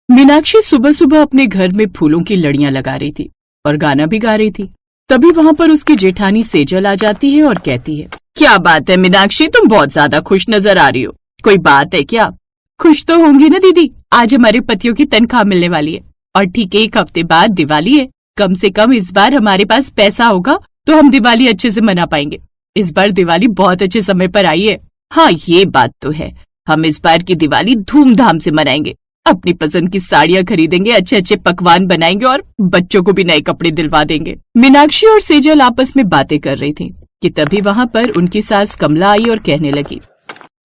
मीनाक्षी सुबह सुबह अपने घर में फूलों की लड़ियां लगा रही थी और गाना भी गा रही थी। तभी वहां पर उसकी जेठानी सेजल आ जाती है और कहती है, क्या बात है मीनाक्षी, तुम बहुत ज्यादा खुश नजर आ रही हो, कोई बात है क्या? खुश तो होंगी ना दीदी, आज हमारे पतियों की तनख्वाह मिलने वाली है और ठीक 1 हफ्ते बाद दिवाली है। कम से कम इस बार हमारे पास पैसा होगा तो हम दिवाली अच्छे से मना पाएंगे। इस बार दिवाली बहुत अच्छे समय पर आई है। हाँ ये बात तो है, हम इस बार की दिवाली धूमधाम से मनाएंगे, अपनी पसंद की साड़ियाँ खरीदेंगे, अच्छे अच्छे पकवान बनाएंगे और बच्चों को भी नए कपड़े दिलवा देंगे। मीनाक्षी और सेजल आपस में बातें कर रही थी कि तभी वहां पर उनकी सास कमला आई और कहने लगी,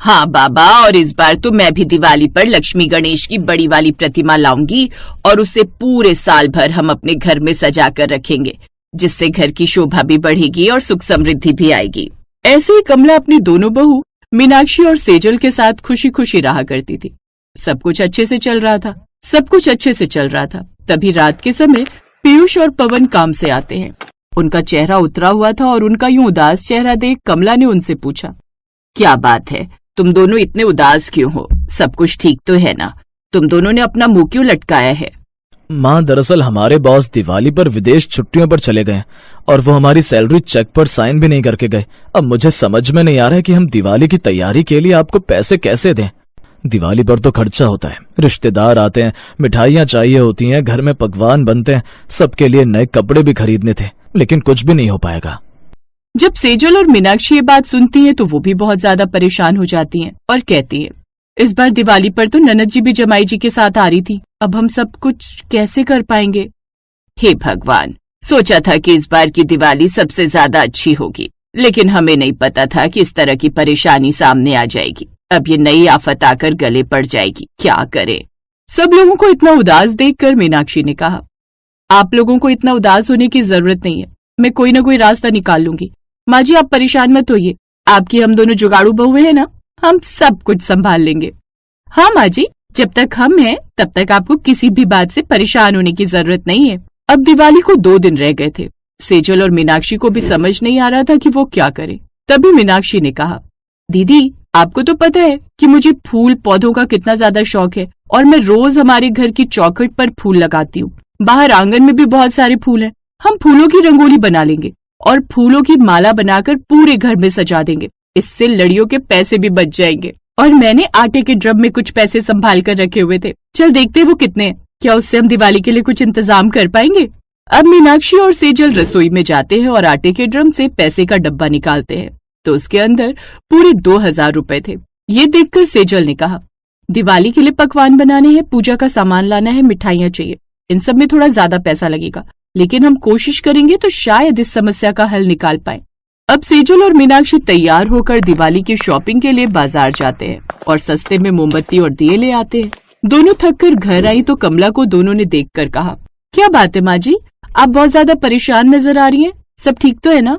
हाँ बाबा, और इस बार तो मैं भी दिवाली पर लक्ष्मी गणेश की बड़ी वाली प्रतिमा लाऊंगी और उसे पूरे साल भर हम अपने घर में सजा कर रखेंगे, जिससे घर की शोभा भी बढ़ेगी और सुख समृद्धि भी आएगी। ऐसे ही कमला अपनी दोनों बहू मीनाक्षी और सेजल के साथ खुशी खुशी रहा करती थी। सब कुछ अच्छे से चल रहा था। तभी रात के समय पीयूष और पवन काम से आते हैं। उनका चेहरा उतरा हुआ था और उनका यूं उदास चेहरा देख कमला ने उनसे पूछा, क्या बात है, तुम दोनों इतने उदास क्यों हो? सब कुछ ठीक तो है ना? तुम दोनों ने अपना मुंह क्यों लटकाया है? माँ, दरअसल हमारे बॉस दिवाली पर विदेश छुट्टियों पर चले गए और वो हमारी सैलरी चेक पर साइन भी नहीं करके गए। अब मुझे समझ में नहीं आ रहा है कि हम दिवाली की तैयारी के लिए आपको पैसे कैसे दें। दिवाली पर तो खर्चा होता है, रिश्तेदार आते हैं, मिठाइयाँ चाहिए होती हैं, घर में पकवान बनते हैं, सबके लिए नए कपड़े भी खरीदने थे, लेकिन कुछ भी नहीं हो पाएगा। जब सेजल और मीनाक्षी ये बात सुनती हैं तो वो भी बहुत ज्यादा परेशान हो जाती हैं और कहती है, इस बार दिवाली पर तो ननद जी भी जमाई जी के साथ आ रही थी, अब हम सब कुछ कैसे कर पाएंगे? हे भगवान, सोचा था कि इस बार की दिवाली सबसे ज्यादा अच्छी होगी, लेकिन हमें नहीं पता था कि इस तरह की परेशानी सामने आ जाएगी। अब ये नई आफत आकर गले पड़ जाएगी, क्या करें? सब लोगों को इतना उदास देखकर मीनाक्षी ने कहा, आप लोगों को इतना उदास होने की जरूरत नहीं है, मैं कोई ना कोई रास्ता निकाल लूंगी। माँ जी आप परेशान मत होइए, आपकी हम दोनों जुगाड़ू बहुएं हैं ना, हम सब कुछ संभाल लेंगे। हाँ माँ जी, जब तक हम हैं तब तक आपको किसी भी बात से परेशान होने की जरूरत नहीं है। अब दिवाली को 2 दिन रह गए थे। सेजल और मीनाक्षी को भी समझ नहीं आ रहा था कि वो क्या करे। तभी मीनाक्षी ने कहा, दीदी आपको तो पता है कि मुझे फूल पौधों का कितना ज्यादा शौक है और मैं रोज हमारे घर की चौखट पर फूल लगाती हूँ। बाहर आंगन में भी बहुत सारे फूल हैं, हम फूलों की रंगोली बना लेंगे और फूलों की माला बनाकर पूरे घर में सजा देंगे। इससे लड़ियों के पैसे भी बच जाएंगे। और मैंने आटे के ड्रम में कुछ पैसे संभाल कर रखे हुए थे, चल देखते वो कितने हैं, क्या उससे हम दिवाली के लिए कुछ इंतजाम कर पाएंगे? अब मीनाक्षी और सेजल रसोई में जाते हैं और आटे के ड्रम से पैसे का डब्बा निकालते हैं तो उसके अंदर पूरे 2000 रुपए थे। ये देखकर सेजल ने कहा, दिवाली के लिए पकवान बनाने हैं, पूजा का सामान लाना है, मिठाइयाँ चाहिए, इन सब में थोड़ा ज्यादा पैसा लगेगा, लेकिन हम कोशिश करेंगे तो शायद इस समस्या का हल निकाल पाए। अब सेजल और मीनाक्षी तैयार होकर दिवाली की शॉपिंग के लिए बाजार जाते हैं और सस्ते में मोमबत्ती और दिए ले आते हैं। दोनों थक कर घर आई तो कमला को दोनों ने देखकर कहा, क्या बात है माँ जी, आप बहुत ज्यादा परेशान नजर आ रही हैं, सब ठीक तो है ना?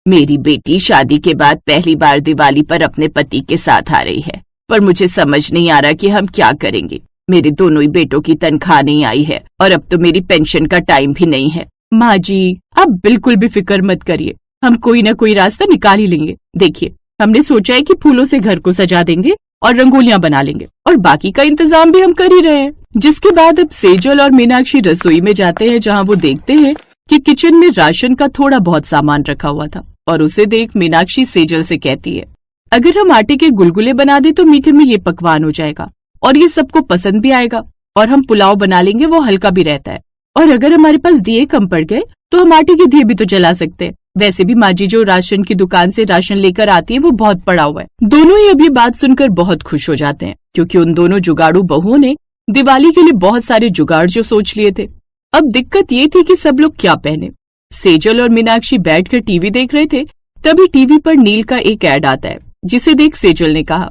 मेरी बेटी शादी के बाद पहली बार दिवाली पर अपने पति के साथ आ रही है, पर मुझे समझ नहीं आ रहा कि हम क्या करेंगे। मेरे दोनों ही बेटों की तनख्वाह नहीं आई है और अब तो मेरी पेंशन का टाइम भी नहीं है। माँ जी आप बिल्कुल भी फिक्र मत करिए, हम कोई ना कोई रास्ता निकाल ही लेंगे। देखिए हमने सोचा है कि फूलों से घर को सजा देंगे और रंगोलियां बना लेंगे और बाकी का इंतजाम भी हम कर ही रहे हैं। जिसके बाद अब सेजल और मीनाक्षी रसोई में जाते हैं जहाँ वो देखते हैं कि किचन में राशन का थोड़ा बहुत सामान रखा हुआ था और उसे देख मीनाक्षी सेजल से कहती है, अगर हम आटे के गुलगुले बना दे तो मीठे में ये पकवान हो जाएगा और ये सबको पसंद भी आएगा, और हम पुलाव बना लेंगे, वो हल्का भी रहता है, और अगर हमारे पास दिए कम पड़ गए तो हम आटे के दिए भी तो जला सकते हैं। वैसे भी माँ जी जो राशन की दुकान से राशन लेकर आती है वो बहुत पड़ा हुआ है। दोनों ही अभी बात सुनकर बहुत खुश हो जाते हैं क्योंकि उन दोनों जुगाड़ू बहुओं ने दिवाली के लिए बहुत सारे जुगाड़ जो सोच लिए थे। अब दिक्कत ये थी कि सब लोग क्या पहने। सेजल और मीनाक्षी बैठकर टीवी देख रहे थे, तभी टीवी पर नील का एक ऐड आता है, जिसे देख सेजल ने कहा,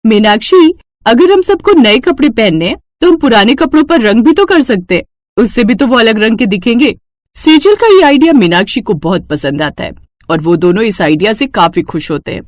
मीनाक्षी अगर हम सबको नए कपड़े पहनने तो हम पुराने कपड़ों पर रंग भी तो कर सकते हैं, उससे भी तो वो अलग रंग के दिखेंगे। सेजल का ये आइडिया मीनाक्षी को बहुत पसंद आता है और वो दोनों इस आइडिया से काफी खुश होते हैं।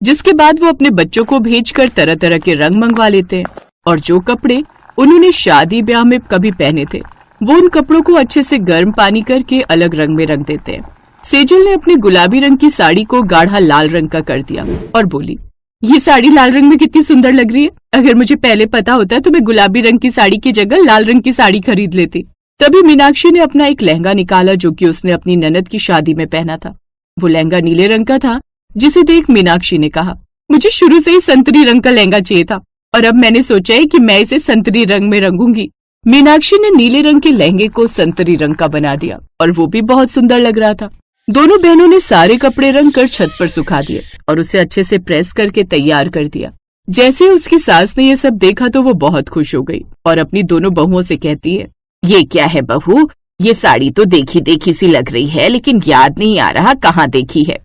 जिसके बाद वो अपने बच्चों को भेजकर तरह तरह के रंग मंगवा लेते हैं और जो कपड़े उन्होंने शादी ब्याह में कभी पहने थे वो उन कपड़ों को अच्छे से गर्म पानी करके अलग रंग में रख देते हैं। सेजल ने अपने गुलाबी रंग की साड़ी को गाढ़ा लाल रंग का कर दिया और बोली, ये साड़ी लाल रंग में कितनी सुंदर लग रही है। अगर मुझे पहले पता होता तो मैं गुलाबी रंग की साड़ी की जगह लाल रंग की साड़ी खरीद लेती। तभी मीनाक्षी ने अपना एक लहंगा निकाला जो कि उसने अपनी ननद की शादी में पहना था। वो लहंगा नीले रंग का था, जिसे देख मीनाक्षी ने कहा, मुझे शुरू से ही संतरी रंग का लहंगा चाहिए था और अब मैंने सोचा है कि मैं इसे संतरी रंग में रंगूंगी। मीनाक्षी ने नीले रंग के लहंगे को संतरी रंग का बना दिया और वो भी बहुत सुंदर लग रहा था। दोनों बहनों ने सारे कपड़े रंग कर छत पर सुखा दिए और उसे अच्छे से प्रेस करके तैयार कर दिया। जैसे उसकी सास ने ये सब देखा तो वो बहुत खुश हो गई और अपनी दोनों बहुओं से कहती है, ये क्या है बहू, ये साड़ी तो देखी देखी सी लग रही है लेकिन याद नहीं आ रहा कहाँ देखी है।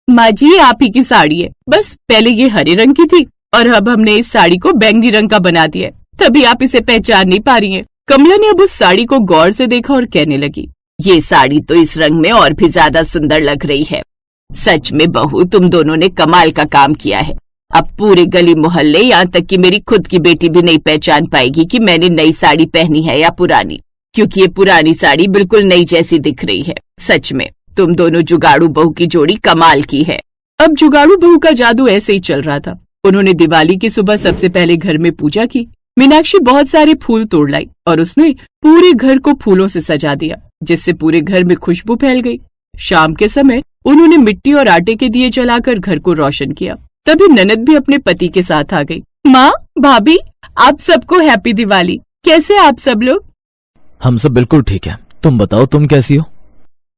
माँ जी, ये आप ही की साड़ी है, बस पहले ये हरे रंग की थी और अब हमने इस साड़ी को बैंगनी रंग का बना दिया है, तभी आप इसे पहचान नहीं पा रही हैं। कमला ने अब उस साड़ी को गौर से देखा और कहने लगी, ये साड़ी तो इस रंग में और भी ज्यादा सुंदर लग रही है। सच में बहू, तुम दोनों ने कमाल का काम किया है। अब पूरे गली मोहल्ले, यहाँ तक कि मेरी खुद की बेटी भी नहीं पहचान पाएगी कि मैंने नई साड़ी पहनी है या पुरानी, क्योंकि ये पुरानी साड़ी बिल्कुल नई जैसी दिख रही है। सच में तुम दोनों जुगाड़ू बहू की जोड़ी कमाल की है। अब जुगाड़ू बहू का जादू ऐसे ही चल रहा था। उन्होंने दिवाली की सुबह सबसे पहले घर में पूजा की। मीनाक्षी बहुत सारे फूल तोड़ लाई और उसने पूरे घर को फूलों से सजा दिया, जिससे पूरे घर में खुशबू फैल गई। शाम के समय उन्होंने मिट्टी और आटे के दिए जलाकर घर को रोशन किया। तभी ननद भी अपने पति के साथ आ गई। माँ, भाभी, आप सबको हैप्पी दिवाली। कैसे आप सब लोग? हम सब बिल्कुल ठीक है, तुम बताओ तुम कैसी हो?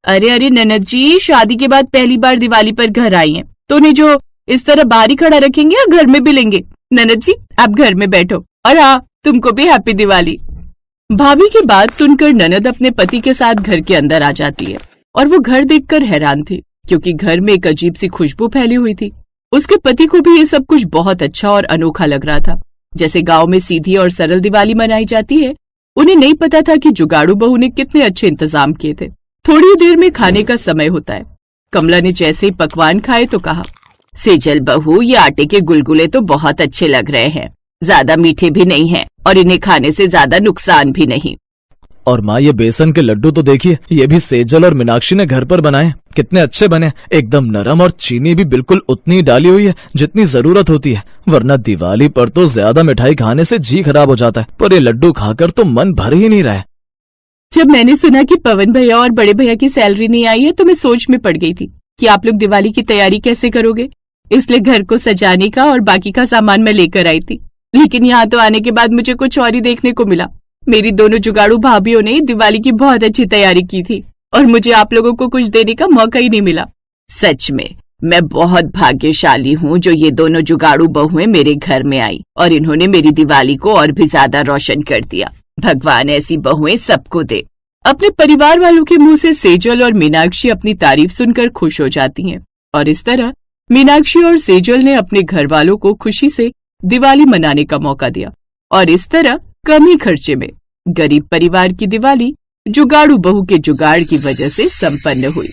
अरे ननद जी, शादी के बाद पहली बार दिवाली पर घर आई हैं, तो उन्हें जो इस तरह बाहर ही खड़ा रखेंगे या घर में भी लेंगे? ननद जी, आप घर में बैठो और हाँ, तुमको भी हैप्पी दिवाली। भाभी की बात सुनकर ननद अपने पति के साथ घर के अंदर आ जाती है और वो घर देखकर हैरान थी, क्योंकि घर में एक अजीब सी खुशबू फैली हुई थी। उसके पति को भी ये सब कुछ बहुत अच्छा और अनोखा लग रहा था। जैसे गांव में सीधी और सरल दिवाली मनाई जाती है, उन्हें नहीं पता था कि जुगाड़ू बहू ने कितने अच्छे इंतजाम किए थे। थोड़ी देर में खाने का समय होता है। कमला ने जैसे ही पकवान खाए तो कहा, सेजल बहू, ये आटे के गुलगुले तो बहुत अच्छे लग रहे हैं, ज्यादा मीठे भी नहीं हैं और इन्हें खाने से ज्यादा नुकसान भी नहीं। और माँ, ये बेसन के लड्डू तो देखिए, ये भी सेजल और मीनाक्षी ने घर पर बनाए, कितने अच्छे बने, एकदम नरम, और चीनी भी बिल्कुल उतनी डाली हुई है जितनी जरूरत होती है, वरना दिवाली पर तो ज्यादा मिठाई खाने से जी खराब हो जाता है, पर ये लड्डू खाकर तो मन भर ही नहीं रहा है। जब मैंने सुना कि पवन भैया और बड़े भैया की सैलरी नहीं आई है तो मैं सोच में पड़ गई थी कि आप लोग दिवाली की तैयारी कैसे करोगे, इसलिए घर को सजाने का और बाकी का सामान मैं लेकर आई थी। लेकिन यहाँ तो आने के बाद मुझे कुछ और ही देखने को मिला। मेरी दोनों जुगाड़ू भाभीयों ने दिवाली की बहुत अच्छी तैयारी की थी और मुझे आप लोगों को कुछ देने का मौका ही नहीं मिला। सच में मैं बहुत भाग्यशाली हूँ जो ये दोनों जुगाड़ू बहुएं मेरे घर में आई और इन्होंने मेरी दिवाली को और भी ज्यादा रोशन कर दिया। भगवान ऐसी बहुएं सबको दे। अपने परिवार वालों के मुंह से सेजल और मीनाक्षी अपनी तारीफ सुनकर खुश हो जाती हैं और इस तरह मीनाक्षी और सेजल ने अपने घर वालों को खुशी से दिवाली मनाने का मौका दिया और इस तरह कम ही खर्चे में गरीब परिवार की दिवाली जुगाड़ू बहू के जुगाड़ की वजह से संपन्न हुई।